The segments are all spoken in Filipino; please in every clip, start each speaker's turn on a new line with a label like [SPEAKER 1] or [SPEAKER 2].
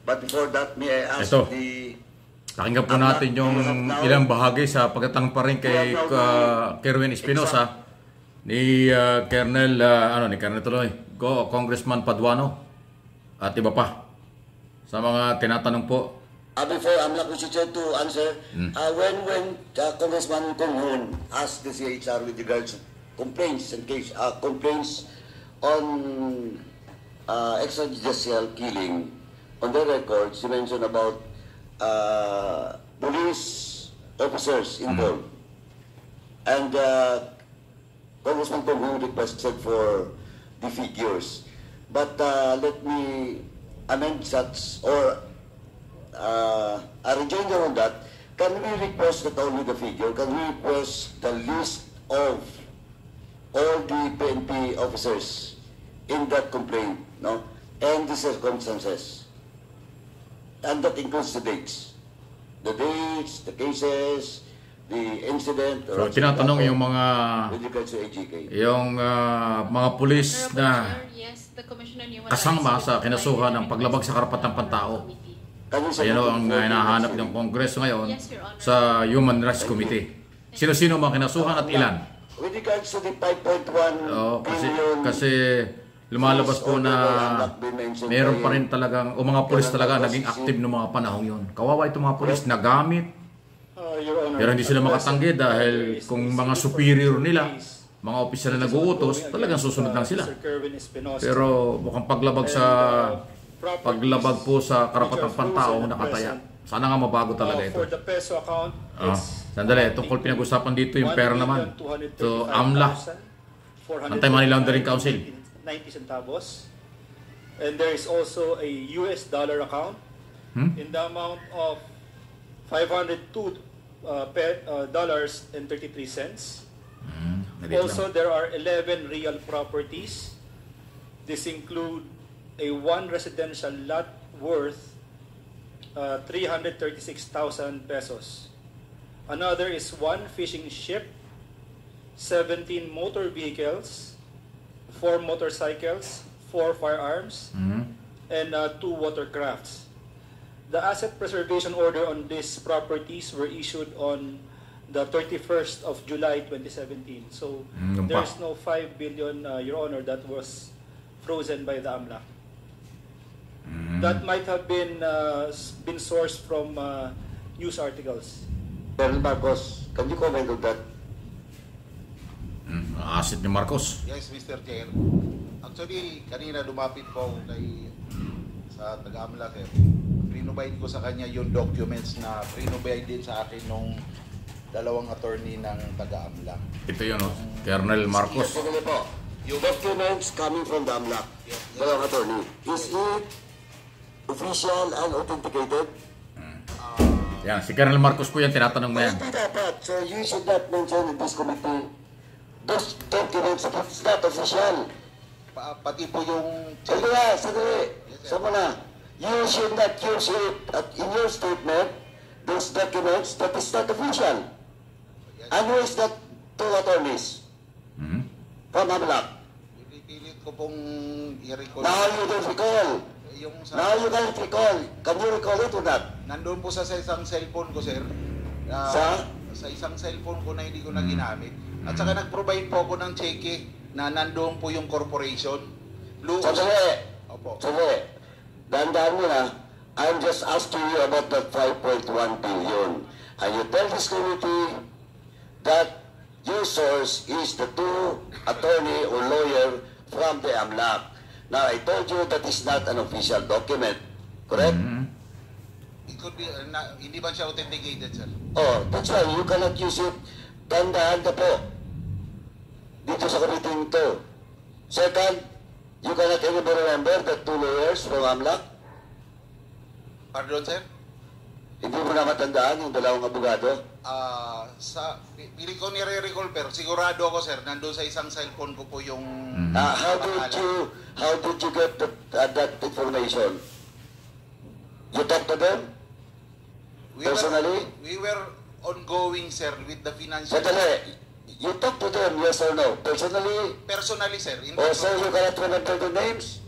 [SPEAKER 1] But before that, may I ask
[SPEAKER 2] Ito.
[SPEAKER 1] the...
[SPEAKER 2] Pakinggan po natin yung ilang bahagi sa pagkatanong pa rin kay Kerwin Espinosa ni Colonel, ni Colonel tuloy, Congressman Paduano at iba pa sa mga tinatanong po.
[SPEAKER 1] Before AMLAC, Mr. Chair, to answer, when Congressman Kong Hoon asked the CHR with regards to complaints on extrajudicial killing, on the record, she mentioned about police officers involved. And Congressman Kong Hoon requested for the figures. But let me amend such, or a rejoinder on that. Can we request not only the figure, can we request the list of all the PNP officers in that complaint, no? And the circumstances. And that includes the dates. The dates, the cases, the incident.
[SPEAKER 2] So, tinatanong yung mga mga pulis na kasama sa kinasuhan ng paglabag sa karapatang pantao. Ayan ang hinahanap ng Kongreso ngayon sa Human Rights Committee. Sino-sino mga kinasuhan at ilan?
[SPEAKER 1] With regards to the 5.1 billion...
[SPEAKER 2] Kasi lumalabas po na meron pa rin talagang, o mga pulis talaga naging active noong mga panahong yun. Kawawa itong mga pulis na gamit. Pero hindi sila makatanggi dahil kung mga superior nila, mga opisyal na nag-uutos, talagang susunod lang sila. Pero mukhang paglabag po sa karapatang pantao nakataya. Sana nga mabago talaga ito. Sandali, tungkol pinag-usapan dito yung pera naman. So, AMLA, Anti-Money Laundering Council.
[SPEAKER 3] 90 centavos. And there is also a US dollar account in the amount of $502.33. Also, there are 11 real properties. This include a one residential lot worth 336,000 pesos. Another is one fishing ship, 17 motor vehicles, 4 motorcycles, 4 firearms, and 2 watercrafts. The asset preservation order on these properties were issued on the 31st of July 2017. So there's no 5 billion, Your Honor, that was frozen by the AMLA. That might have been sourced from news articles.
[SPEAKER 1] Colonel Marcos, can you comment on that?
[SPEAKER 2] Asset ni Marcos.
[SPEAKER 4] Yes, Mr. Chair. Actually, kanina lumapit po sa taga-AMLA, sir. Prinobide ko sa kanya yung documents na prinobide din sa akin nung dalawang attorney ng taga-AMLA.
[SPEAKER 2] Ito yun, Colonel Marcos.
[SPEAKER 1] Yes, po. Yung documents coming from the AMLA, dalawang attorney, is it official and authenticated?
[SPEAKER 2] Yan, si Colonel Marcos po yan, tinatanong na yan.
[SPEAKER 1] Hindi dapat. So you should not mention in this committee those documents if it's not official.
[SPEAKER 4] Pati po yung...
[SPEAKER 1] Sandali. Sama na. You should not use it in your statement, those documents that is not official. And who is that two attorneys? From AMLA.
[SPEAKER 4] Pipilit ko pong i-recall.
[SPEAKER 1] Now you don't recall. Now you can't recall. Can you recall it or not?
[SPEAKER 4] Nandun po sa isang cellphone ko, sir. Sa isang cellphone ko na hindi ko na ginamit. At saka nag-provide po ako ng cheque na nandoon po yung corporation.
[SPEAKER 1] Sandali.
[SPEAKER 4] Opo.
[SPEAKER 1] Sandali. Dandaan mo na, I'm just asking you about that 5.1 billion. And you tell this committee that your source is the two attorney or lawyer from the AMLAC. Now, I told you that is not an official document. Correct?
[SPEAKER 4] It could be, hindi ba siya authenticated, sir?
[SPEAKER 1] Oh, that's why you cannot use it. Tandaan ka po. Dito sa committee ito. Second, you cannot even remember the two lawyers from AMLAC?
[SPEAKER 4] Pardon, sir?
[SPEAKER 1] Hindi mo na matandaan yung dalawang abogado?
[SPEAKER 4] Pili ko nire-recall, pero sigurado ako, sir, nandun sa isang cellphone ko po yung...
[SPEAKER 1] How did you get that information? You talked to them? Personally?
[SPEAKER 4] We were ongoing, sir, with the financial...
[SPEAKER 1] Sandali. You talked to them, yes or no? Personally?
[SPEAKER 4] Personally, sir.
[SPEAKER 1] So you cannot remember the names?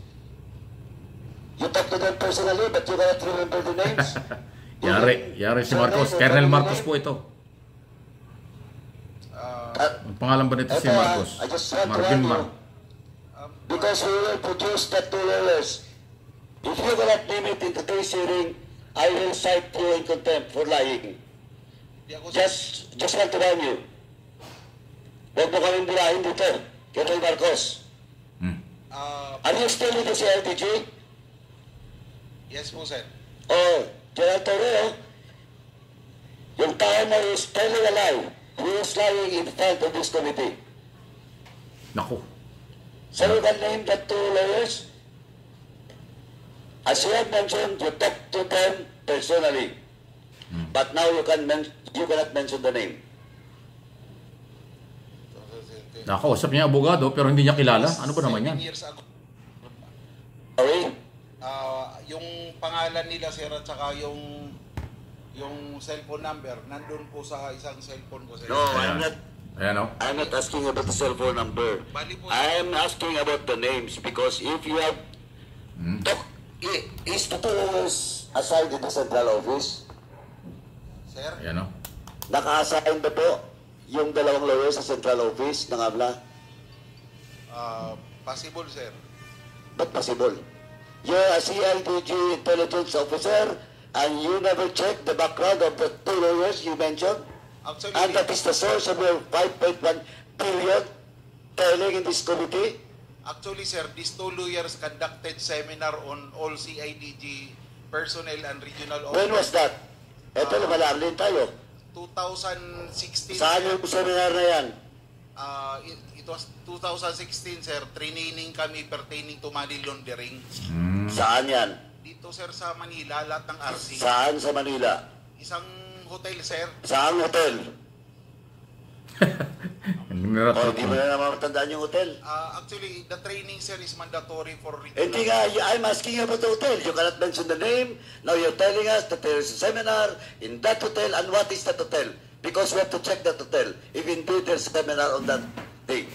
[SPEAKER 1] You talk to them personally, but you cannot remember the names.
[SPEAKER 2] Yari si Marcos. Colonel Marcos po ito. Ang pangalan ba nito si Marcos?
[SPEAKER 1] I just want to
[SPEAKER 2] Marvin
[SPEAKER 1] warn you, because we will produce the two lawyers. If you cannot name it in today's hearing, I will cite you in contempt for lying. Just want to warn you. Huwag mo kaming birahin dito, Colonel Marcos. Are you still with the CIDG?
[SPEAKER 4] Yes po, sir.
[SPEAKER 1] Oh, General Torreo, yung tao mo is telling a lie. He is lying in front of this committee.
[SPEAKER 2] Naku.
[SPEAKER 1] So you can name the two lawyers. As you have mentioned, you talked to them personally. But now you cannot mention the name.
[SPEAKER 2] Nakausap niya abogado pero hindi niya kilala. Ano ba naman yan?
[SPEAKER 4] 7 years ago.
[SPEAKER 1] Sorry?
[SPEAKER 4] Yung pangalan nila, sir, at saka yung cellphone number, nandun po sa isang cellphone ko, sir.
[SPEAKER 1] No,
[SPEAKER 2] Ayan o.
[SPEAKER 1] I'm not asking about the cell phone number.
[SPEAKER 4] Bali po,
[SPEAKER 1] I am asking about the names because if you have is the two lawyers assigned in the central office?
[SPEAKER 4] sir.
[SPEAKER 2] Ayan o.
[SPEAKER 1] Naka-assign ba po yung dalawang lawyers sa central office ng AMLA?
[SPEAKER 4] Possible, sir.
[SPEAKER 1] But possible. You're a CIDG intelligence officer and you never checked the background of the two lawyers you mentioned?
[SPEAKER 4] Actually,
[SPEAKER 1] And that is the source of your 5.1 billion telling in this committee?
[SPEAKER 4] Actually, sir, these two lawyers conducted seminar on all CIDG personnel and regional
[SPEAKER 1] When was
[SPEAKER 4] officers.
[SPEAKER 1] that? Ito, lumalamlin tayo.
[SPEAKER 4] 2016,
[SPEAKER 1] Saan
[SPEAKER 4] sir.
[SPEAKER 1] yung seminar na yan?
[SPEAKER 4] It was 2016, sir. Training kami pertaining to money laundering.
[SPEAKER 1] Saan yan?
[SPEAKER 4] Dito, sir, sa Manila, lahat ng RC.
[SPEAKER 1] Saan sa Manila?
[SPEAKER 4] Isang hotel, sir.
[SPEAKER 1] Saan hotel? O, di mo
[SPEAKER 2] Hindi
[SPEAKER 1] na naman matandaan yung hotel.
[SPEAKER 4] Actually, the training, sir, is mandatory for
[SPEAKER 1] Hindi nga, I'm asking you about the hotel. You cannot mention the name. Now you're telling us that there is a seminar in that hotel. And what is that hotel? Because we have to check that hotel. If indeed there's a seminar on that day.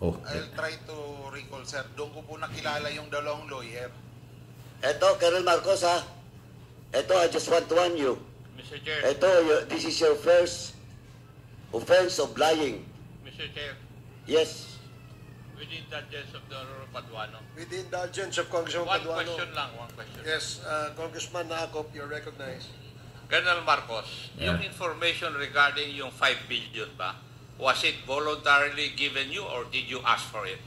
[SPEAKER 2] Oh.
[SPEAKER 4] I'll try to recall, sir. Doon ko po nakilala yung dalawang lawyer.
[SPEAKER 1] Eto, Colonel Marcos, ha? Eto, I just want to warn you.
[SPEAKER 5] Mr. Chair,
[SPEAKER 1] Eto, this is your first offense of lying.
[SPEAKER 5] Mr. Chair,
[SPEAKER 1] Yes.
[SPEAKER 5] with the indulgence of the Honorable Paduano.
[SPEAKER 6] With the indulgence of Congressman
[SPEAKER 5] One
[SPEAKER 6] Paduano.
[SPEAKER 5] question lang, one question.
[SPEAKER 6] Yes, Congressman Nakop, you're recognized.
[SPEAKER 5] Colonel Marcos,
[SPEAKER 2] Yeah.
[SPEAKER 5] yung information regarding yung 5 billion ba, was it voluntarily given you or did you ask for it?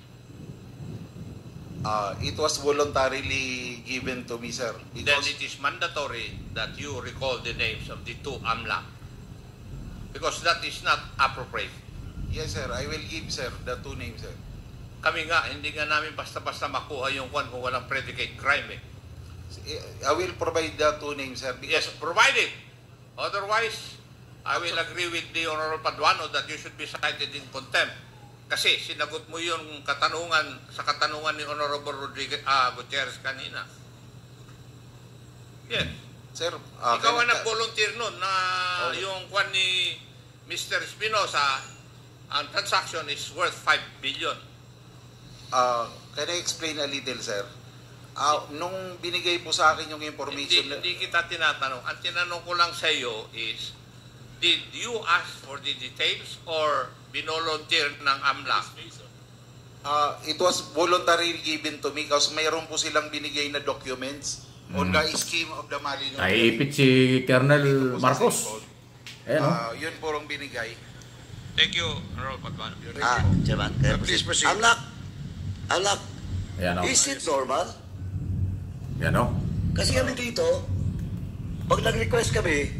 [SPEAKER 4] It was voluntarily given to me, sir.
[SPEAKER 5] Then
[SPEAKER 4] Because
[SPEAKER 5] it is mandatory that you recall the names of the two AMLA. Because that is not appropriate.
[SPEAKER 4] yes, sir, I will give, sir, the two names, sir.
[SPEAKER 5] Kami nga, hindi nga namin basta-basta makuha yung kung walang predicate crime eh.
[SPEAKER 4] I will provide the two names, sir.
[SPEAKER 5] Yes, provide it. Otherwise, I will agree with the Honorable Paduano that you should be cited in contempt. Kasi sinagot mo yung katanungan sa katanungan ni Honorable Gutierrez kanina. Yes.
[SPEAKER 4] Sir,
[SPEAKER 5] Ikaw ang nag-volunteer nun na yung kwan ni Mr. Espinosa, ang transaction is worth 5 billion.
[SPEAKER 4] can I explain a little, sir? Nung binigay po sa akin yung information,
[SPEAKER 5] Hindi kita tinatanong. Ang tinanong ko lang sa iyo is, did you ask for the details or binolunteer ng AMLA?
[SPEAKER 4] it was voluntarily given to me kasi mayroon po silang binigay na documents on the scheme of the money laundering.
[SPEAKER 2] Naiipit si Colonel Marcos. Ayan o.
[SPEAKER 4] Yun po ang binigay.
[SPEAKER 5] Thank you, Honorable Paduano.
[SPEAKER 1] Chairman.
[SPEAKER 6] Please proceed.
[SPEAKER 1] Anak,
[SPEAKER 2] Ayan o.
[SPEAKER 1] is it normal?
[SPEAKER 2] Ayan o.
[SPEAKER 1] Kasi kami dito, pag nag-request kami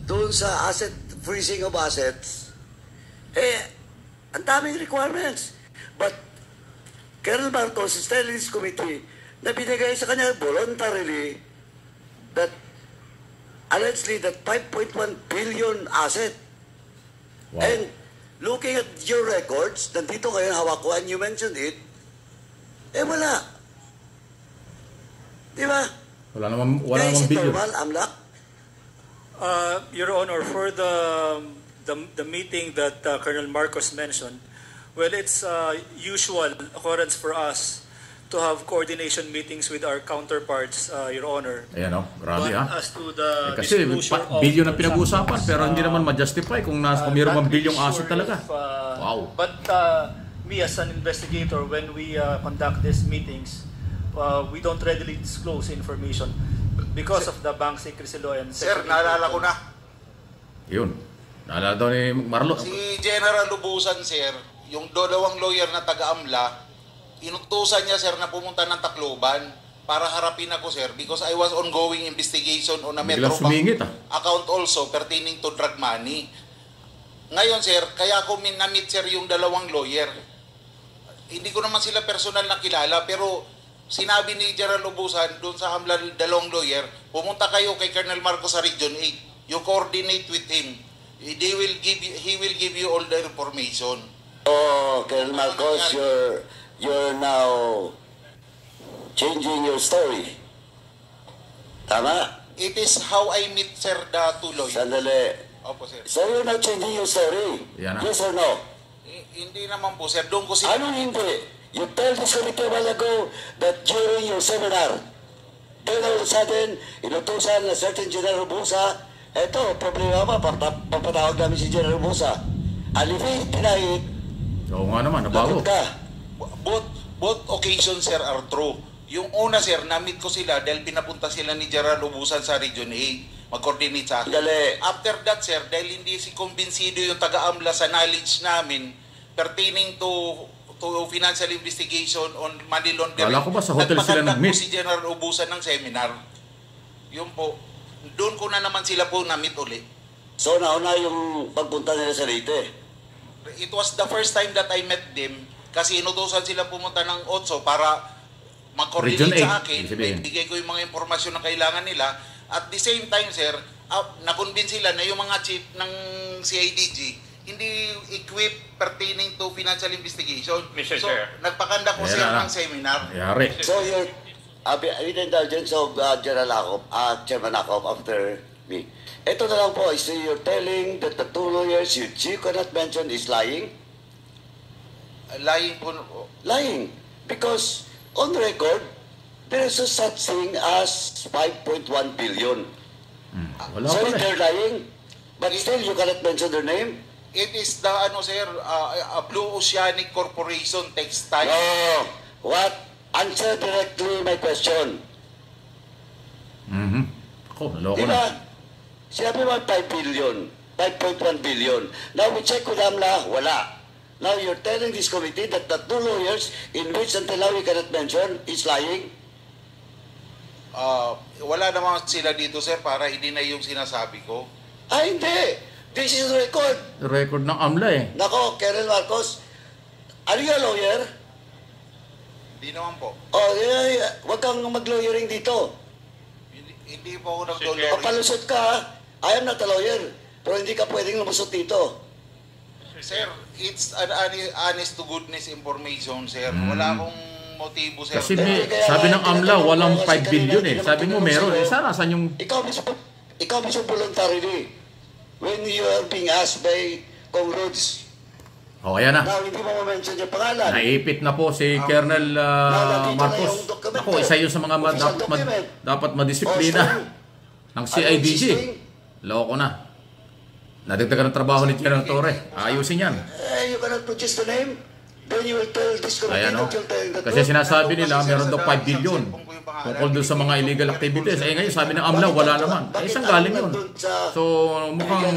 [SPEAKER 1] doon sa asset freezing of assets, ang daming requirements. But Colonel Marcos is telling this committee na binigay sa kanya voluntarily that allegedly that 5.1 billion asset.
[SPEAKER 2] Wow.
[SPEAKER 1] And looking at your records, nandito ngayon hawak ko and you mentioned it, wala. Di ba?
[SPEAKER 2] Wala naman
[SPEAKER 1] Is it
[SPEAKER 2] billion.
[SPEAKER 1] normal, AMLAC?
[SPEAKER 3] Your Honor, for the meeting that Colonel Marcos mentioned, well, it's usual occurrence for us to have coordination meetings with our counterparts, Your Honor.
[SPEAKER 2] Ayan o, grabe
[SPEAKER 3] But
[SPEAKER 2] ha.
[SPEAKER 3] as to the
[SPEAKER 2] Kasi
[SPEAKER 3] disclosure of
[SPEAKER 2] bilyon ang pinag-uusapan
[SPEAKER 3] transactions,
[SPEAKER 2] pero hindi naman ma-justify kung mayroon mang bilyong asset talaga. Wow.
[SPEAKER 3] But me as an investigator, when we conduct these meetings, we don't readily disclose information because of the bank secrecy law and
[SPEAKER 4] Sir,
[SPEAKER 3] Section
[SPEAKER 4] naalala ko na.
[SPEAKER 2] Yun. Naalala daw ni Marlo.
[SPEAKER 4] Si General Lubusan, sir, yung dalawang lawyer na taga-AMLA, inutusan niya, sir, na pumunta ng Tacloban para harapin ako, sir, because I was ongoing investigation on a
[SPEAKER 2] Biglang
[SPEAKER 4] Metro
[SPEAKER 2] sumingit,
[SPEAKER 4] Bank account also pertaining to drug money. Ngayon, sir, kaya ako na-meet, sir, yung dalawang lawyer. Hindi ko naman sila personal na kilala, pero sinabi ni General Lubusan doon sa AMLA dalawang lawyer, pumunta kayo kay Colonel Marcos sa Region 8. You coordinate with him. He will give you all the information.
[SPEAKER 1] Oh, Colonel Marcos, you're now changing your story. Tama?
[SPEAKER 4] It is how I meet, sir, the two lawyers.
[SPEAKER 1] Sandali.
[SPEAKER 4] Opo, sir.
[SPEAKER 1] So you're not changing your story?
[SPEAKER 2] Yan na.
[SPEAKER 1] Yes or no?
[SPEAKER 4] Hindi naman po, sir. Doon ko sila...
[SPEAKER 1] Anong hindi? You tell this committee a while ago that during your seminar, then all of a sudden, inutusan na certain General Busa, eto, problema pa, papatawag namin si General Busa. Alifi, tinahit,
[SPEAKER 2] Oo nga naman, nabago.
[SPEAKER 1] lagot ka.
[SPEAKER 4] Both occasions, sir, are true. Yung una, sir, na-meet ko sila dahil pinapunta sila ni General Ubusan sa Region 8. Mag-coordinate sa akin.
[SPEAKER 1] Dali.
[SPEAKER 4] After that, sir, dahil hindi si kumbinsido yung taga-AMLA sa knowledge namin pertaining to financial investigation on money laundering.
[SPEAKER 2] Kala ko ba sa hotel sila
[SPEAKER 4] nagpakandak
[SPEAKER 2] nag-meet?
[SPEAKER 4] po si General Ubusan ng seminar. Yun po. Doon ko na naman sila po na-meet ulit.
[SPEAKER 1] So nauna yung pagpunta nila sa Leyte.
[SPEAKER 4] It was the first time that I met them kasi inutusan sila pumunta ng OTSO para mag-coordinate
[SPEAKER 2] Region
[SPEAKER 4] sa
[SPEAKER 2] 8,
[SPEAKER 4] akin.
[SPEAKER 2] sabihin.
[SPEAKER 4] Bigay ko yung mga impormasyon na kailangan nila. At the same time, sir, na-convince sila na yung mga chief ng CIDG hindi equipped pertaining to financial investigation.
[SPEAKER 5] Mr.
[SPEAKER 4] So,
[SPEAKER 5] Chair.
[SPEAKER 4] nagpakanda ko
[SPEAKER 2] Ayan
[SPEAKER 4] sir
[SPEAKER 2] na.
[SPEAKER 4] ng seminar.
[SPEAKER 2] Yari.
[SPEAKER 1] So you're, with the indulgence of General Akop, Chairman Akop after me. Ito na lang po, so you're telling that the two lawyers you cannot mention is lying?
[SPEAKER 4] Lying po.
[SPEAKER 1] Lying. Because on record, there is a such thing as 5.1 billion.
[SPEAKER 2] Wala
[SPEAKER 1] So
[SPEAKER 2] pa rin.
[SPEAKER 1] they're lying, but still you cannot mention their name?
[SPEAKER 4] It is the, sir, Blue Oceanic Corporation Textile.
[SPEAKER 1] No. What? Answer directly my question.
[SPEAKER 2] Ako, naloko
[SPEAKER 1] Di
[SPEAKER 2] na.
[SPEAKER 1] ba? Sinabi mo 5 billion, 5.1 billion. Now we check with AMLA, wala. Now you're telling this committee that the two lawyers in which until now we cannot mention is lying?
[SPEAKER 4] Wala naman sila dito, sir, para hindi na yung sinasabi ko.
[SPEAKER 1] Ah, hindi. This is record.
[SPEAKER 2] Record ng AMLA eh.
[SPEAKER 1] Nako, Colonel Marcos, are you a lawyer?
[SPEAKER 4] Hindi naman po.
[SPEAKER 1] Oh, wag kang mag-lawyering dito.
[SPEAKER 4] Hindi po ako
[SPEAKER 1] O
[SPEAKER 4] nagdolor.
[SPEAKER 1] palusot ka, ha? I am not a lawyer. Pero hindi ka pwedeng lumusot dito.
[SPEAKER 4] Sir, it's an honest to goodness information, sir. Wala akong motibo, sir.
[SPEAKER 2] Kasi sabi ng AMLA, walang 5 billion eh. Sabi mo meron. Eh, sana saan yung...
[SPEAKER 1] Ikaw mismo voluntarily. When you are being asked by Kong Rhodes,
[SPEAKER 2] Oh, ayan na.
[SPEAKER 1] now hindi mo ma-mention yung pangalan.
[SPEAKER 2] Naipit na po si Colonel Marcos. Ako, isa yun sa mga dapat madisiplina ng CIDG. Loko na. Nadagdagan ng trabaho ni General Torre. Ayusin yan.
[SPEAKER 1] You cannot produce the name. Then you will tell this committee
[SPEAKER 2] Ayan o.
[SPEAKER 1] that you're telling the
[SPEAKER 2] Kasi
[SPEAKER 1] truth.
[SPEAKER 2] sinasabi nila, meron daw 5 billion. Tungkol doon sa mga illegal activities. Eh ngayon, sabi ng AMLA, wala naman. Ay, isang galing yun. So, mukhang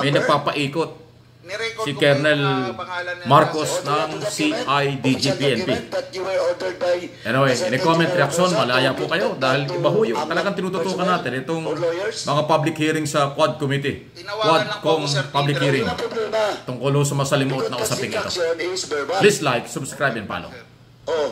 [SPEAKER 2] may nagpapaikot
[SPEAKER 4] Nirecord
[SPEAKER 2] si
[SPEAKER 4] ko
[SPEAKER 2] Colonel
[SPEAKER 4] yung pangalan niya.
[SPEAKER 2] Marcos
[SPEAKER 1] Or
[SPEAKER 2] ng CIDG PNP.
[SPEAKER 1] that you were ordered by
[SPEAKER 2] Anyway,
[SPEAKER 1] the
[SPEAKER 2] in-comment
[SPEAKER 1] Secretary
[SPEAKER 2] reaction,
[SPEAKER 1] Rosa
[SPEAKER 2] malaya
[SPEAKER 1] to-
[SPEAKER 2] po kayo dahil
[SPEAKER 1] to-
[SPEAKER 2] iba ho yung
[SPEAKER 1] to-
[SPEAKER 2] talagang tinututukan natin itong
[SPEAKER 1] or lawyers.
[SPEAKER 2] mga public hearing sa Quad Committee.
[SPEAKER 4] Tinawagan lang po
[SPEAKER 2] Quadcom
[SPEAKER 4] ako, Sir
[SPEAKER 2] public
[SPEAKER 4] Peter.
[SPEAKER 2] hearing
[SPEAKER 1] Wala problema.
[SPEAKER 2] tungkol sa masalimuot na
[SPEAKER 1] Because
[SPEAKER 2] usaping ito.
[SPEAKER 1] action is verbal.
[SPEAKER 2] Please like, subscribe, and follow.
[SPEAKER 1] Oh.